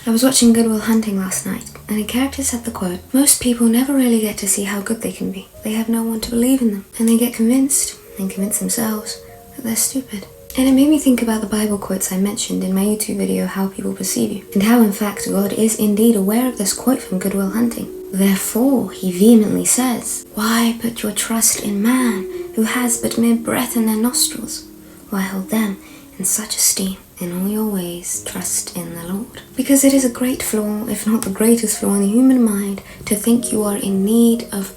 I was watching Good Will Hunting last night, and a character said the quote, "Most people never really get to see how good they can be. They have no one to believe in them, and they get convinced, and convince themselves, that they're stupid." And it made me think about the Bible quotes I mentioned in my YouTube video, How People Perceive You, and how in fact God is indeed aware of this quote from Good Will Hunting. Therefore, he vehemently says, "Why put your trust in man, who has but mere breath in their nostrils? Why hold them in such esteem? In all your ways, trust in the Lord." Because it is a great flaw, if not the greatest flaw in the human mind, to think you are in need of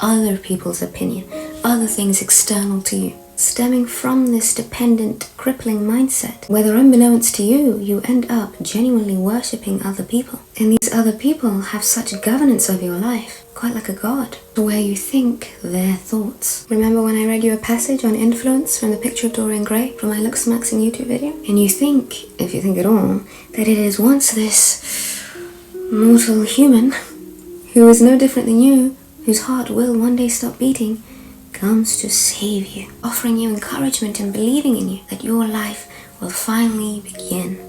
other people's opinion, other things external to you. Stemming from this dependent, crippling mindset, whether unbeknownst to you, you end up genuinely worshipping other people. And these other people have such governance over your life, quite like a god, where you think their thoughts. Remember when I read you a passage on influence from the picture of Dorian Gray from my Looks Maxing YouTube video? And you think, if you think at all, that it is once this mortal human, who is no different than you, whose heart will one day stop beating, comes to save you, offering you encouragement and believing in you that your life will finally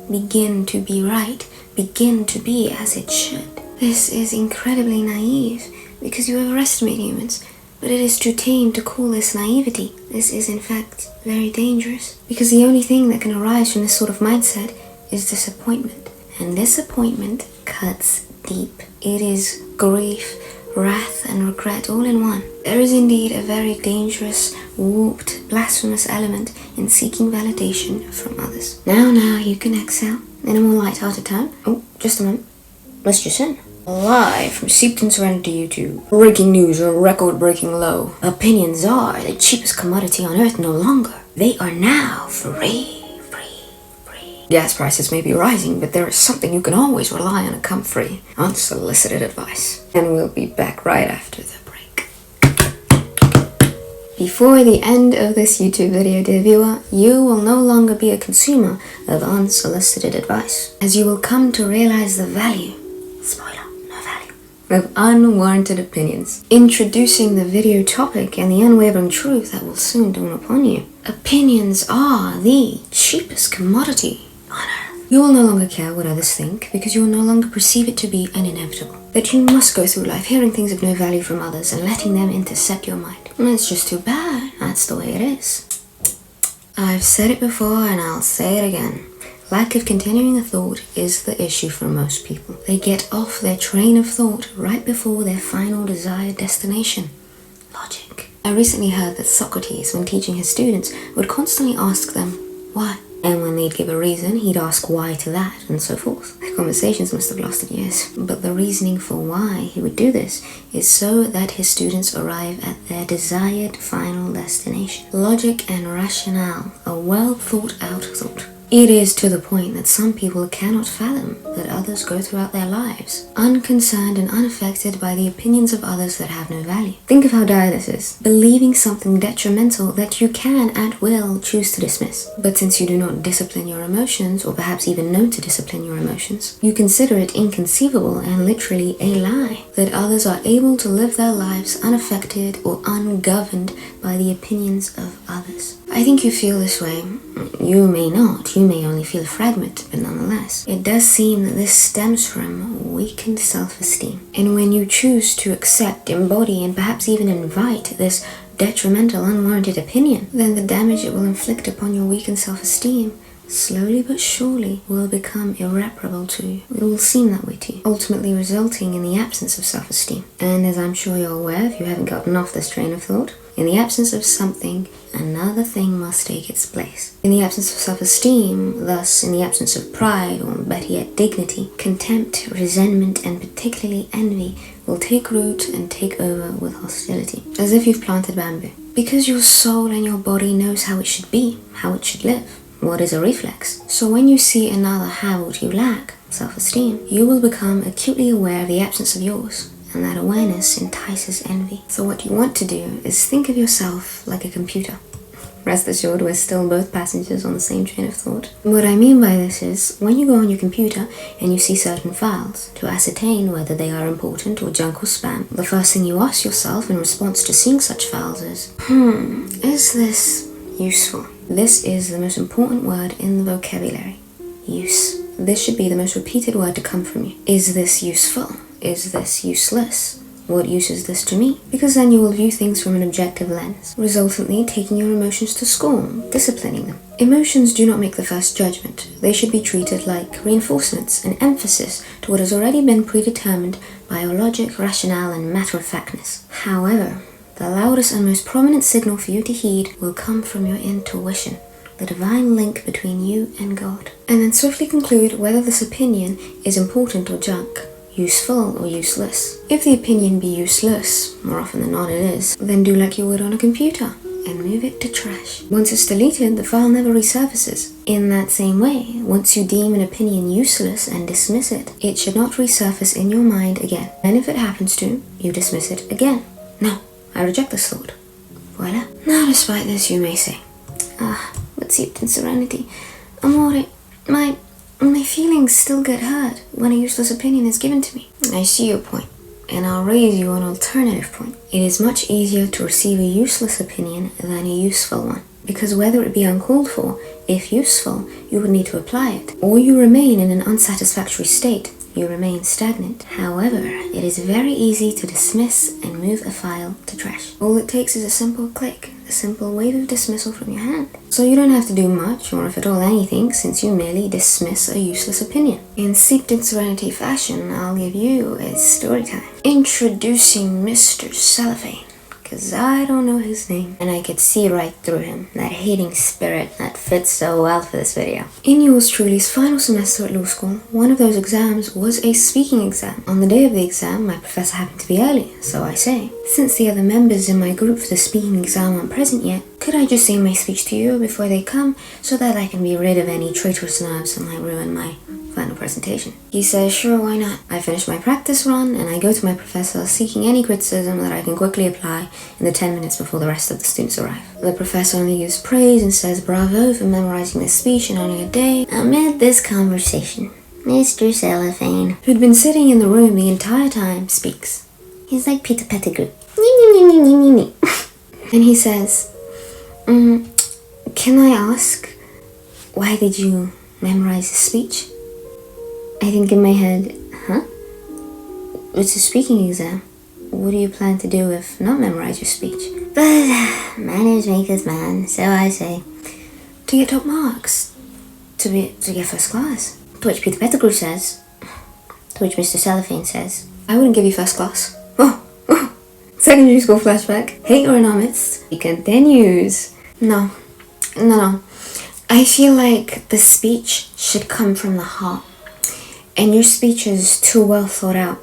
begin to be right, begin to be as it should. This is incredibly naive because you overestimate humans, but it is too tame to call this naivety. This is in fact very dangerous because the only thing that can arise from this sort of mindset is disappointment, and disappointment cuts deep. It is grief, wrath and regret all in one. There is indeed a very dangerous, warped, blasphemous element in seeking validation from others. Now you can exhale in a more light-hearted tone. Oh, just a moment. Let's just in. Live from Seepton Serenity YouTube. Breaking news, a record-breaking low. Opinions are the cheapest commodity on earth no longer. They are now free. Gas prices may be rising, but there is something you can always rely on to come free. Unsolicited advice. And we'll be back right after the break. Before the end of this YouTube video, dear viewer, you will no longer be a consumer of unsolicited advice, as you will come to realize the value, spoiler, no value, of unwarranted opinions. Introducing the video topic and the unwavering truth that will soon dawn upon you. Opinions are the cheapest commodity on earth. You will no longer care what others think because you will no longer perceive it to be an inevitable. That you must go through life hearing things of no value from others and letting them intercept your mind. And it's just too bad. That's the way it is. I've said it before and I'll say it again. Lack of continuing a thought is the issue for most people. They get off their train of thought right before their final desired destination. Logic. I recently heard that Socrates, when teaching his students, would constantly ask them, why? And when they'd give a reason, he'd ask why to that, and so forth. Their conversations must have lasted years. But the reasoning for why he would do this is so that his students arrive at their desired final destination. Logic and rationale, a well thought out thought. It is to the point that some people cannot fathom that others go throughout their lives, unconcerned and unaffected by the opinions of others that have no value. Think of how dire this is, believing something detrimental that you can at will choose to dismiss. But since you do not discipline your emotions, or perhaps even know to discipline your emotions, you consider it inconceivable and literally a lie that others are able to live their lives unaffected or ungoverned by the opinions of others. I think you feel this way. You may not. You may only feel a fragment, but nonetheless, it does seem that this stems from weakened self-esteem. And when you choose to accept, embody, and perhaps even invite this detrimental, unwarranted opinion, then the damage it will inflict upon your weakened self-esteem slowly but surely will become irreparable to you. It will seem that way to you, ultimately resulting in the absence of self-esteem. And as I'm sure you're aware, if you haven't gotten off this train of thought, in the absence of something, another thing must take its place. In the absence of self-esteem, thus in the absence of pride, or better yet dignity, contempt, resentment, and particularly envy will take root and take over with hostility, as if you've planted bamboo. Because your soul and your body knows how it should be, how it should live. What is a reflex? So when you see another have what you lack, self-esteem, you will become acutely aware of the absence of yours, and that awareness entices envy. So what you want to do is think of yourself like a computer. Rest assured, we're still both passengers on the same train of thought. What I mean by this is, when you go on your computer and you see certain files, to ascertain whether they are important or junk or spam, the first thing you ask yourself in response to seeing such files is this useful? This is the most important word in the vocabulary. Use. this should be the most repeated word to come from you. Is this useful? Is this useless? What use is this to me? Because then you will view things from an objective lens, resultantly taking your emotions to scorn, disciplining them. Emotions do not make the first judgment. They should be treated like reinforcements, an emphasis to what has already been predetermined by your logic, rationale, and matter-of-factness. However, the loudest and most prominent signal for you to heed will come from your intuition, the divine link between you and God. And then swiftly conclude whether this opinion is important or junk, useful or useless. If the opinion be useless, more often than not it is, then do like you would on a computer and move it to trash. Once it's deleted, the file never resurfaces. In that same way, once you deem an opinion useless and dismiss it, it should not resurface in your mind again. And if it happens to, you dismiss it again. No, I reject this thought. Voila. Now, despite this, you may say, but seeped in serenity, amore, my feelings still get hurt when a useless opinion is given to me. I see your point, and I'll raise you an alternative point. It is much easier to receive a useless opinion than a useful one, because whether it be uncalled for, if useful, you would need to apply it, or you remain in an unsatisfactory state. You remain stagnant. However, it is very easy to dismiss and move a file to trash. All it takes is a simple click, a simple wave of dismissal from your hand. So you don't have to do much, or if at all anything, since you merely dismiss a useless opinion. In Seeped in Serenity fashion, I'll give you a story time. Introducing Mr. Cellophane, because I don't know his name, and I could see right through him, that hating spirit that fits so well for this video. In yours truly's final semester at law school, one of those exams was a speaking exam. On the day of the exam, my professor happened to be early, so I say, since the other members in my group for the speaking exam aren't present yet, could I just say my speech to you before they come, so that I can be rid of any traitorous nerves that might ruin my final presentation? He says, sure, why not? I finish my practice run, and I go to my professor seeking any criticism that I can quickly apply in the 10 minutes before the rest of the students arrive. The professor only gives praise and says bravo for memorizing this speech in only a day. Amid this conversation, Mr. Cellophane, who'd been sitting in the room the entire time, speaks. He's like Peter Pettigrew. And he says, can I ask, why did you memorize this speech? I think in my head, it's a speaking exam. What do you plan to do if not memorize your speech? But manners makers man, so I say. To get top marks. To get first class. To which Peter Pettigrew says. To which Mr. Cellophane says, I wouldn't give you first class. Secondary school flashback. Hate or in our midst. He continues. No. I feel like the speech should come from the heart. And your speech is too well thought out.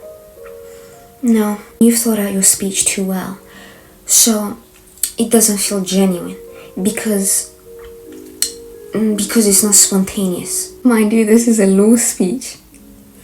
No, you've thought out your speech too well. So it doesn't feel genuine because it's not spontaneous. Mind you, this is a law speech.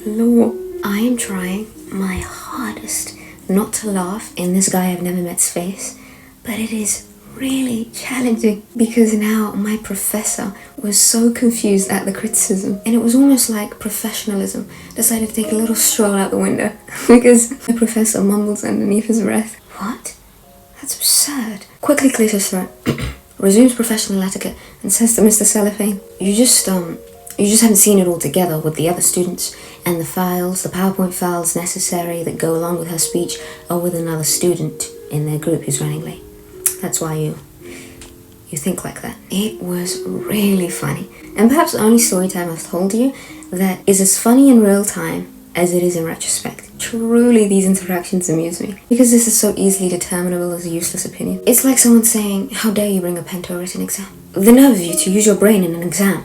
Law. I am trying my hardest not to laugh in this guy I've never met's face, but it is really challenging because now my professor was so confused at the criticism, and it was almost like professionalism decided to take a little stroll out the window because my professor mumbles underneath his breath, "What? That's absurd." Quickly clears his throat, resumes professional etiquette, and says to Mr. Cellophane, you just haven't seen it all together with the other students, and the files, the PowerPoint files necessary that go along with her speech are with another student in their group who's running late. That's why you think like that. It was really funny, and perhaps the only story time I've told you that is as funny in real time as it is in retrospect. Truly, these interactions amuse me because this is so easily determinable as a useless opinion. It's like someone saying, "How dare you bring a pen to a written exam? The nerve of you to use your brain in an exam.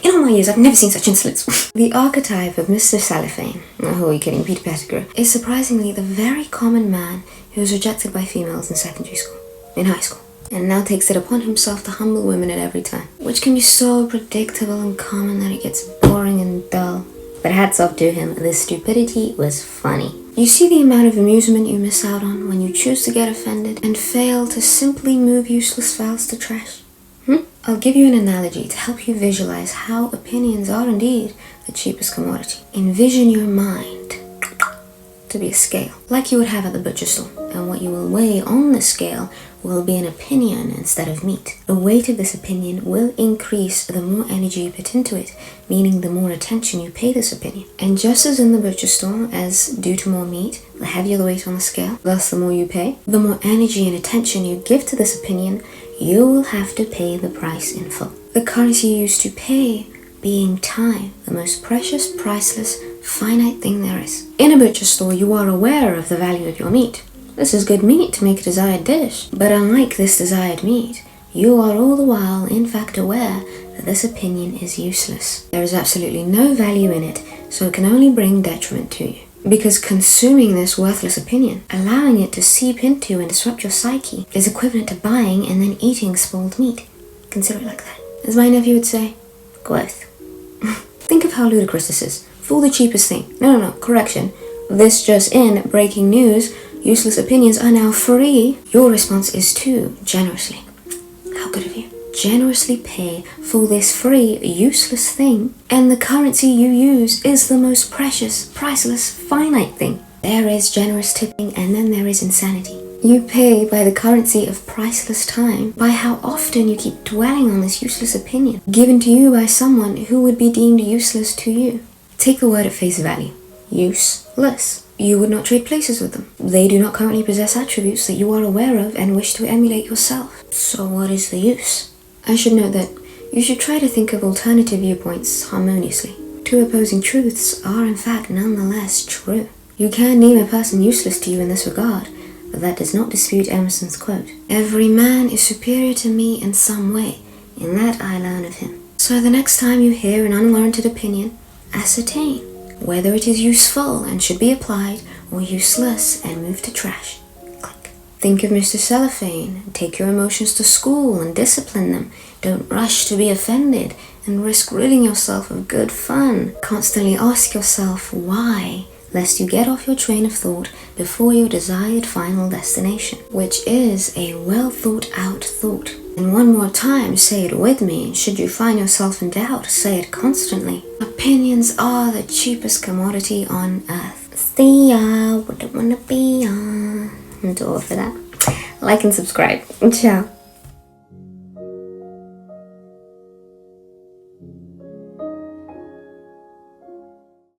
In all my years, I've never seen such insolence." The archetype of Mr. Cellophane, who are you kidding, Peter Pettigrew, is surprisingly the very common man who was rejected by females in secondary school, in high school, and now takes it upon himself to humble women at every turn, which can be so predictable and common that it gets boring and dull. But hats off to him, this stupidity was funny. You see the amount of amusement you miss out on when you choose to get offended and fail to simply move useless files to trash? I'll give you an analogy to help you visualize how opinions are indeed the cheapest commodity. Envision your mind to be a scale, like you would have at the butcher store, and what you will weigh on the scale will be an opinion instead of meat. The weight of this opinion will increase the more energy you put into it, meaning the more attention you pay this opinion. And just as in the butcher store, as due to more meat, the heavier the weight on the scale, thus the more you pay, the more energy and attention you give to this opinion, you will have to pay the price in full. The currency you use to pay being time, the most precious, priceless, finite thing there is. In a butcher store, you are aware of the value of your meat. This is good meat to make a desired dish, but unlike this desired meat, you are all the while in fact aware that this opinion is useless. There is absolutely no value in it, so it can only bring detriment to you. Because consuming this worthless opinion, allowing it to seep into and disrupt your psyche, is equivalent to buying and then eating spoiled meat. Consider it like that. As my nephew would say, growth. Think of how ludicrous this is. For the cheapest thing. No, correction. This just in, breaking news, useless opinions are now free. Your response is to generously. How good of you. Generously pay for this free, useless thing, and the currency you use is the most precious, priceless, finite thing. There is generous tipping, and then there is insanity. You pay by the currency of priceless time, by how often you keep dwelling on this useless opinion, given to you by someone who would be deemed useless to you. Take the word at face value. Useless. You would not trade places with them. They do not currently possess attributes that you are aware of and wish to emulate yourself. So what is the use? I should note that you should try to think of alternative viewpoints harmoniously. Two opposing truths are in fact nonetheless true. You can name a person useless to you in this regard, but that does not dispute Emerson's quote. Every man is superior to me in some way, in that I learn of him. So the next time you hear an unwarranted opinion, ascertain whether it is useful and should be applied, or useless and moved to trash. Click. Think of Mr. Cellophane. Take your emotions to school and discipline them. Don't rush to be offended and risk ridding yourself of good fun. Constantly ask yourself why, lest you get off your train of thought before your desired final destination, which is a well thought out thought. And one more time, say it with me. Should you find yourself in doubt, say it constantly. Opinions are the cheapest commodity on earth. See ya, wouldn't wanna be ya. I'm too old for that. Like and subscribe. Ciao.